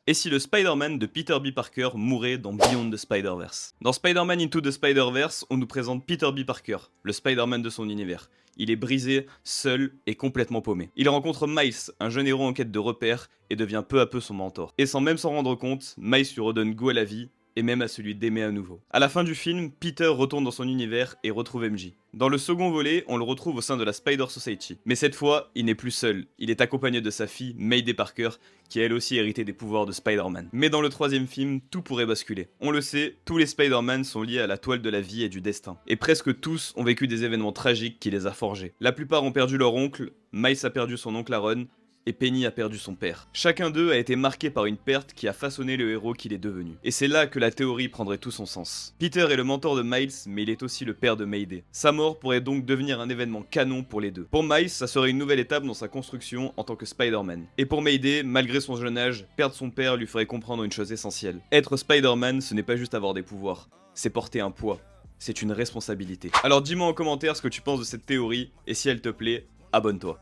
Et si le Spider-Man de Peter B. Parker mourait dans Beyond the Spider-Verse? Dans Spider-Man Into the Spider-Verse, on nous présente Peter B. Parker, le Spider-Man de son univers. Il est brisé, seul et complètement paumé. Il rencontre Miles, un jeune héros en quête de repères, et devient peu à peu son mentor. Et sans même s'en rendre compte, Miles lui redonne goût à la vie, et même à celui d'aimer à nouveau. À la fin du film, Peter retourne dans son univers et retrouve MJ. Dans le second volet, on le retrouve au sein de la Spider Society. Mais cette fois, il n'est plus seul, il est accompagné de sa fille, Mayday Parker, qui a elle aussi hérité des pouvoirs de Spider-Man. Mais dans le troisième film, tout pourrait basculer. On le sait, tous les Spider-Man sont liés à la toile de la vie et du destin. Et presque tous ont vécu des événements tragiques qui les a forgés. La plupart ont perdu leur oncle, Miles a perdu son oncle Aaron, et Penny a perdu son père. Chacun d'eux a été marqué par une perte qui a façonné le héros qu'il est devenu. Et c'est là que la théorie prendrait tout son sens. Peter est le mentor de Miles, mais il est aussi le père de Mayday. Sa mort pourrait donc devenir un événement canon pour les deux. Pour Miles, ça serait une nouvelle étape dans sa construction en tant que Spider-Man. Et pour Mayday, malgré son jeune âge, perdre son père lui ferait comprendre une chose essentielle. Être Spider-Man, ce n'est pas juste avoir des pouvoirs, c'est porter un poids. C'est une responsabilité. Alors dis-moi en commentaire ce que tu penses de cette théorie, et si elle te plaît, abonne-toi.